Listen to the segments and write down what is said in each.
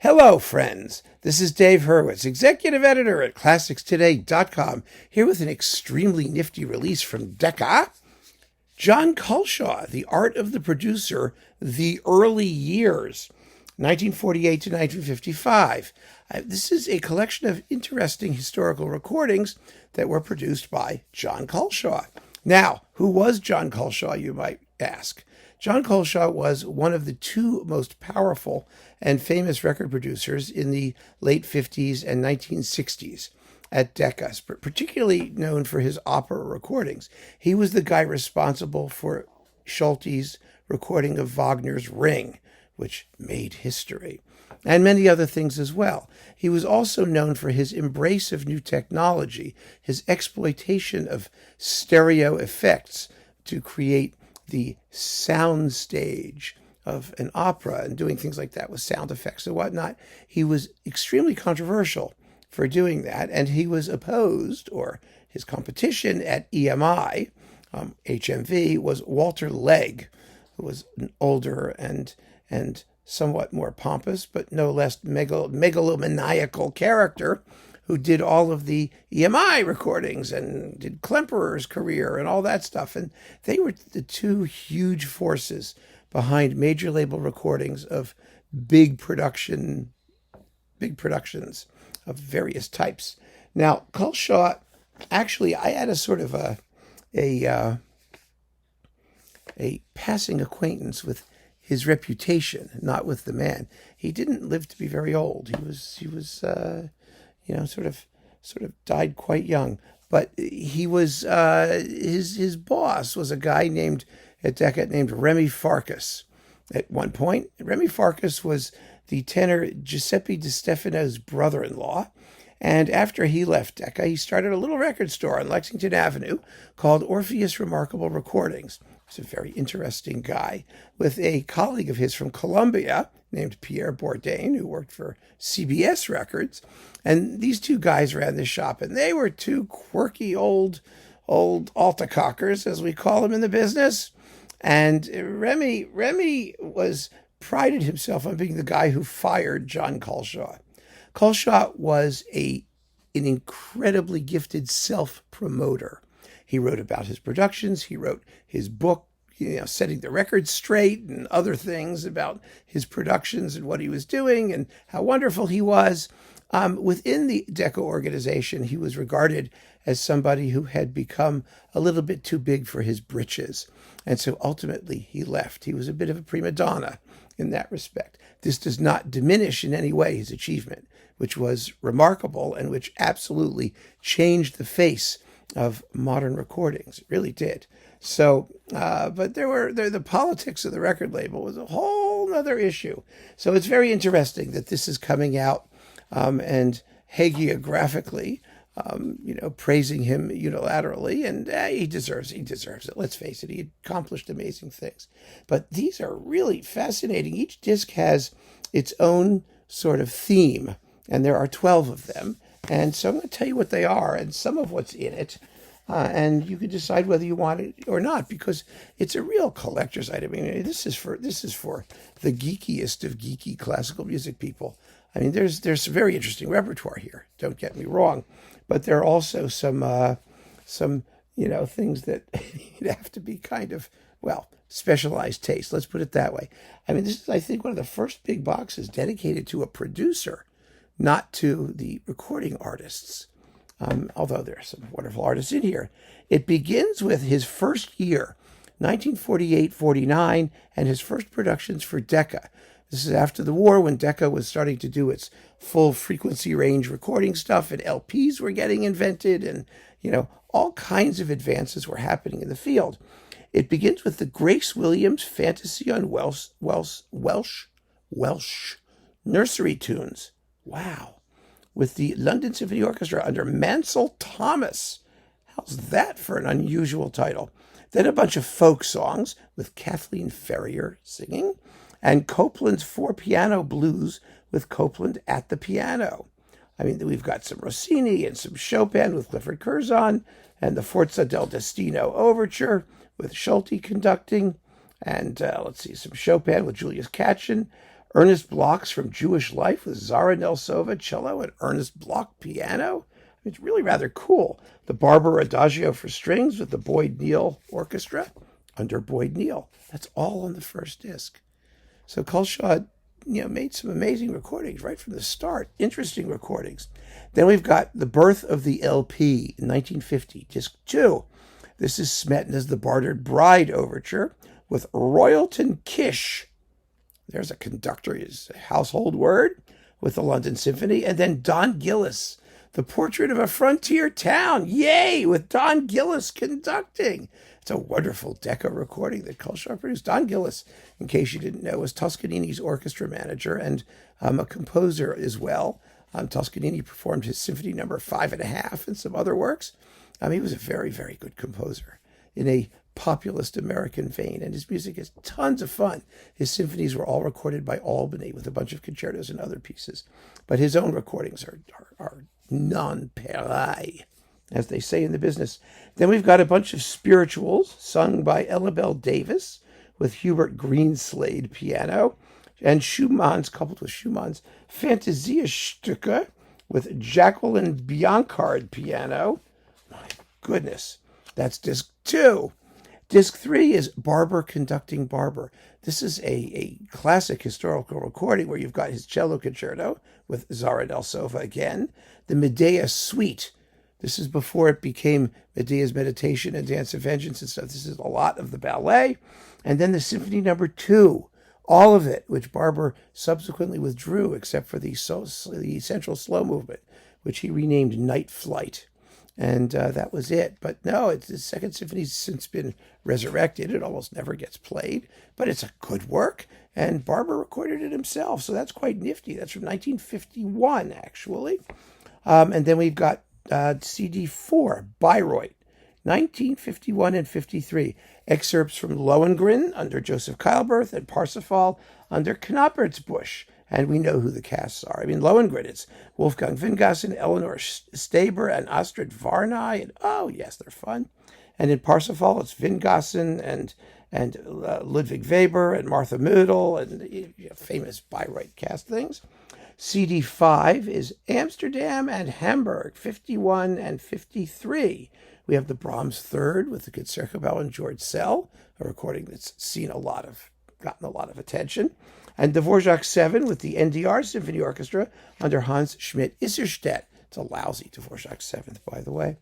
Hello, friends. This is Dave Hurwitz, executive editor at ClassicsToday.com, here with an extremely nifty release from Decca. John Culshaw, The Art of the Producer, The Early Years, 1948 to 1955. This is a collection of interesting historical recordings that were produced by John Culshaw. Now, who was John Culshaw, you might ask? John Culshaw was one of the two most powerful and famous record producers in the late 50s and 1960s at Decca, particularly known for his opera recordings. He was the guy responsible for Solti's recording of Wagner's Ring, which made history, and many other things as well. He was also known for his embrace of new technology, his exploitation of stereo effects to create the sound stage of an opera and doing things like that with sound effects and whatnot. He was extremely controversial for doing that, and he was opposed, or his competition at EMI, HMV, was Walter Legg, who was an older and somewhat more pompous, but no less megalomaniacal character who did all of the EMI recordings and did Klemperer's career and all that stuff. And they were the two huge forces behind major label recordings of big productions of various types. Now, Culshaw, actually, I had a sort of a passing acquaintance with his reputation, not with the man. He didn't live to be very old. He was sort of died quite young. But he was his boss was a guy at Decca named Remy Farkas. At one point, Remy Farkas was the tenor Giuseppe Di Stefano's brother-in-law. And after he left Decca, he started a little record store on Lexington Avenue called Orpheus Remarkable Recordings. He's a very interesting guy with a colleague of his from Columbia named Pierre Bourdain, who worked for CBS Records. And these two guys ran this shop, and they were two quirky old altacockers, as we call them in the business. And Remy prided himself on being the guy who fired John Culshaw. Culshaw was an incredibly gifted self-promoter. He wrote about his productions. He wrote his book, setting the record straight and other things about his productions and what he was doing and how wonderful he was. Within the Decca organization, he was regarded as somebody who had become a little bit too big for his britches. And so ultimately he left. He was a bit of a prima donna in that respect. This does not diminish in any way his achievement, which was remarkable and which absolutely changed the face of modern recordings. It really did. So, but the politics of the record label was a whole other issue. So it's very interesting that this is coming out and hagiographically, praising him unilaterally, and he deserves it. Let's face it, he accomplished amazing things. But these are really fascinating. Each disc has its own sort of theme, and there are 12 of them. And so I'm going to tell you what they are and some of what's in it. And you can decide whether you want it or not, because it's a real collector's item. I mean, this is for the geekiest of geeky classical music people. I mean, there's very interesting repertoire here. Don't get me wrong, but there are also some things that you'd have to be kind of specialized taste. Let's put it that way. I mean, this is, I think, one of the first big boxes dedicated to a producer, not to the recording artists. Although there are some wonderful artists in here. It begins with his first year, 1948-49, and his first productions for Decca. This is after the war, when Decca was starting to do its full frequency range recording stuff, and LPs were getting invented, and all kinds of advances were happening in the field. It begins with the Grace Williams Fantasy on Welsh nursery tunes. Wow. With the London Symphony Orchestra under Mansell Thomas. How's that for an unusual title? Then a bunch of folk songs with Kathleen Ferrier singing, and Copland's 4-piano blues with Copland at the piano. I mean, we've got some Rossini and some Chopin with Clifford Curzon, and the Forza del Destino Overture with Solti conducting, and some Chopin with Julius Katchen. Ernest Bloch's From Jewish Life with Zara Nelsova cello and Ernest Bloch piano. It's really rather cool. The Barber Adagio for strings with the Boyd Neal Orchestra under Boyd Neal. That's all on the first disc. So Culshaw, made some amazing recordings right from the start. Interesting recordings. Then we've got The Birth of the LP in 1950, disc 2. This is Smetana's The Bartered Bride Overture with Royalton Kish. There's a conductor, is a household word, with the London Symphony. And then Don Gillis, The Portrait of a Frontier Town. Yay! With Don Gillis conducting. It's a wonderful Decca recording that Culshaw produced. Don Gillis, in case you didn't know, was Toscanini's orchestra manager and a composer as well. Toscanini performed his Symphony Number 5.5 and some other works. He was a very, very good composer in a populist American vein, and his music is tons of fun. His symphonies were all recorded by Albany with a bunch of concertos and other pieces, but his own recordings are non-pareil, as they say in the business. Then we've got a bunch of spirituals sung by Ella Bell Davis with Hubert Greenslade piano, and Schumann's, coupled with Schumann's Fantasiastücke with Jacqueline Bianchard piano. My goodness, that's disc 2. Disc 3 is Barber Conducting Barber. This is a classic historical recording where you've got his cello concerto with Zara Nelsova again, the Medea Suite. This is before it became Medea's Meditation and Dance of Vengeance and stuff. This is a lot of the ballet. And then the Symphony Number 2, all of it, which Barber subsequently withdrew except for the central slow movement, which he renamed Night Flight. And that was it. But no, the Second Symphony's since been resurrected. It almost never gets played, but it's a good work. And Barber recorded it himself, so that's quite nifty. That's from 1951, actually. And then we've got CD 4, Bayreuth, 1951 and 53. Excerpts from Lohengrin under Joseph Keilberth and Parsifal under Knappertsbusch. And we know who the casts are. Lohengrin, it's Wolfgang Wingassen, Eleanor Staber, and Astrid Varnay. And oh, yes, they're fun. And in Parsifal, it's Wingassen and Ludwig Weber and Martha Mödel and famous Bayreuth cast things. CD 5 is Amsterdam and Hamburg, 51 and 53. We have the Brahms Third with the Concertgebouw and George Sell, a recording that's gotten a lot of attention. And Dvorak 7 with the NDR Symphony Orchestra under Hans Schmidt Isserstedt. It's a lousy Dvorak 7th, by the way.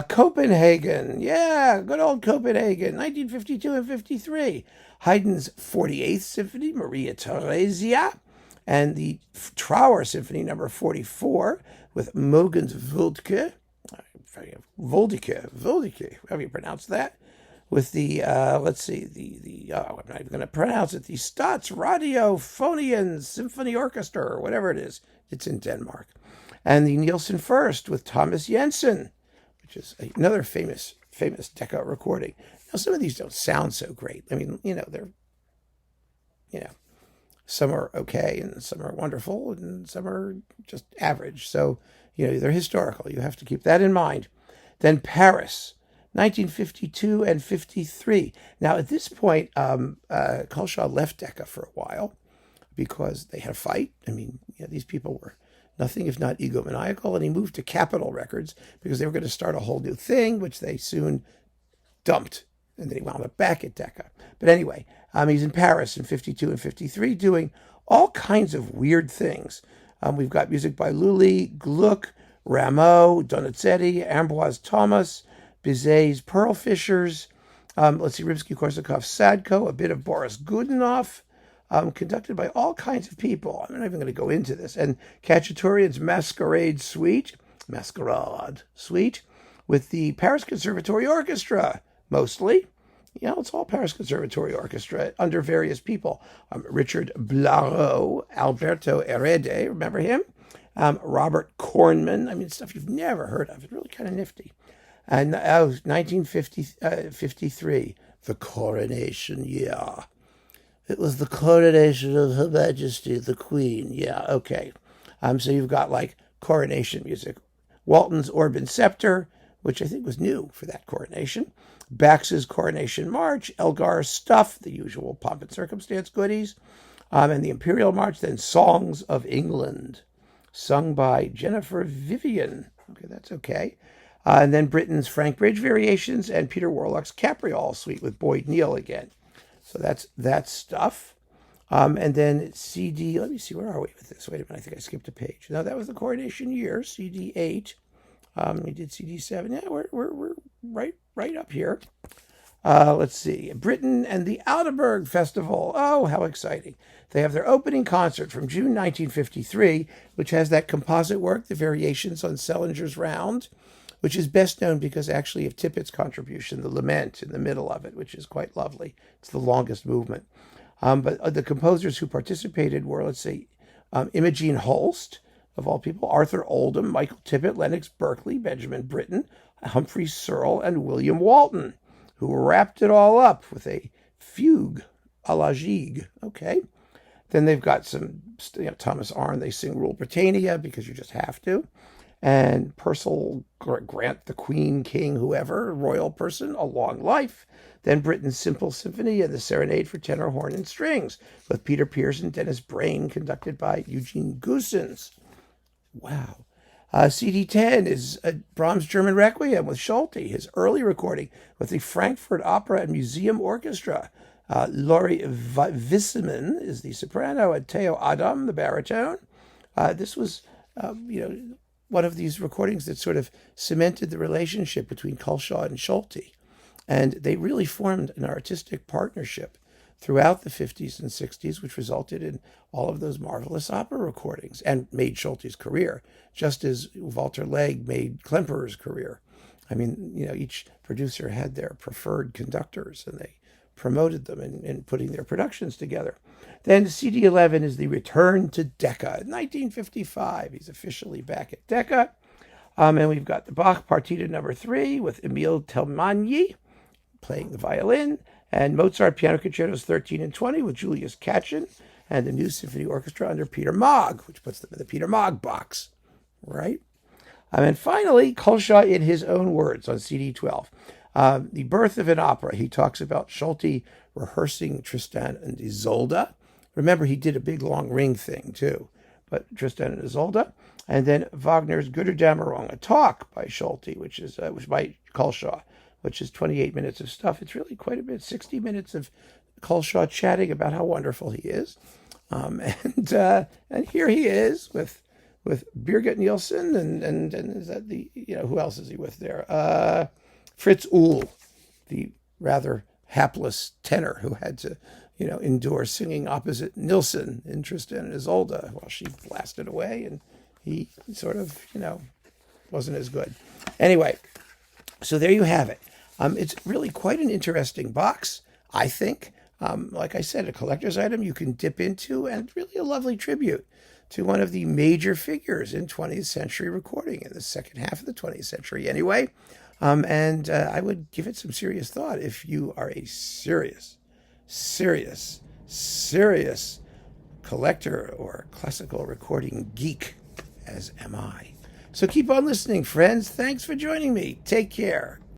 Copenhagen, yeah, good old Copenhagen, 1952 and 53. Haydn's 48th Symphony, Maria Theresia, and the Trauer Symphony Number 44 with Mogens Vuldke, however you pronounce that, with the, I'm not even going to pronounce it, the Stats Radiophonian Symphony Orchestra, or whatever it is. It's in Denmark. And the Nielsen First with Thomas Jensen, which is another famous Decca recording. Now, some of these don't sound so great. They're, some are okay, and some are wonderful, and some are just average. So, they're historical. You have to keep that in mind. Then Paris, 1952 and 53. Now, at this point, Culshaw left Decca for a while because they had a fight. These people were nothing if not egomaniacal, and he moved to Capitol Records because they were going to start a whole new thing, which they soon dumped, and then he wound up back at Decca. But anyway, he's in Paris in 52 and 53 doing all kinds of weird things. We've got music by Lully, Gluck, Rameau, Donizetti, Ambroise Thomas, Bizet's Pearl Fishers, Rimsky-Korsakov Sadko, a bit of Boris Godunov, conducted by all kinds of people. I'm not even going to go into this. And Khachaturian's Masquerade Suite, with the Paris Conservatory Orchestra, mostly. It's all Paris Conservatory Orchestra under various people. Richard Blareau, Alberto Herede, remember him? Robert Kornman, stuff you've never heard of. It's really kind of nifty. And 1953, the Coronation, yeah. It was the coronation of Her Majesty, the Queen, yeah, okay. So you've got coronation music. Walton's Orban Scepter, which I think was new for that coronation. Bax's Coronation March, Elgar's Stuff, the usual pomp and circumstance goodies. And the Imperial March, then Songs of England, sung by Jennifer Vivian. Okay, that's okay. And then Britain's Frank Bridge Variations and Peter Warlock's Capriole Suite with Boyd Neal again. So that's that stuff. And then CD, let me see, where are we with this? Wait a minute, I think I skipped a page. No, that was the Coronation year, CD 8. We did CD 7. Yeah, we're right up here. Let's see. Britain and the Aldeburgh Festival. Oh, how exciting. They have their opening concert from June 1953, which has that composite work, the Variations on Sellinger's Round, which is best known because actually of Tippett's contribution, the Lament in the middle of it, which is quite lovely. It's the longest movement. But the composers who participated were, let's say, Imogen Holst, of all people, Arthur Oldham, Michael Tippett, Lennox Berkeley, Benjamin Britten, Humphrey Searle, and William Walton, who wrapped it all up with a fugue a la Gigue. Okay. Then they've got some, Thomas Arne, they sing Rule Britannia because you just have to. And Purcell Grant, the Queen, King, whoever, royal person, A Long Life. Then Britain's Simple Symphony and the Serenade for Tenor, Horn, and Strings, with Peter Pears and Dennis Brain, conducted by Eugene Goossens. Wow. CD10 is Brahms German Requiem with Solti, his early recording with the Frankfurt Opera and Museum Orchestra. Laurie Wisseman is the soprano and Theo Adam, the baritone. This was, one of these recordings that sort of cemented the relationship between Culshaw and Solti. And they really formed an artistic partnership throughout the 50s and 60s, which resulted in all of those marvelous opera recordings and made Solti's career, just as Walter Legg made Klemperer's career. I mean, each producer had their preferred conductors, and they promoted them in putting their productions together. Then CD 11 is the return to Decca. In 1955, he's officially back at Decca. And we've got the Bach Partita number 3 with Emile Telmagny playing the violin, and Mozart Piano Concertos 13 and 20 with Julius Katchen, and the New Symphony Orchestra under Peter Mogg, which puts them in the Peter Mogg box, right? And finally, Culshaw in his own words on CD 12. The Birth of an Opera. He talks about Solti rehearsing Tristan and Isolde. Remember, he did a big long ring thing too, but Tristan and Isolde. And then Wagner's Götterdämmerung, a talk by Solti, which by Culshaw, which is 28 minutes of stuff. It's really quite a bit, 60 minutes of Culshaw chatting about how wonderful he is. And here he is with Birgit Nielsen and is that who else is he with there? Fritz Uhl, the rather hapless tenor who had to, endure singing opposite Nielsen in Tristan and Isolde while she blasted away, and he sort of, wasn't as good. Anyway, so there you have it. It's really quite an interesting box, I think. Like I said, a collector's item you can dip into, and really a lovely tribute to one of the major figures in 20th century recording, in the second half of the 20th century anyway. And I would give it some serious thought if you are a serious collector or classical recording geek, as am I. So keep on listening, friends. Thanks for joining me. Take care.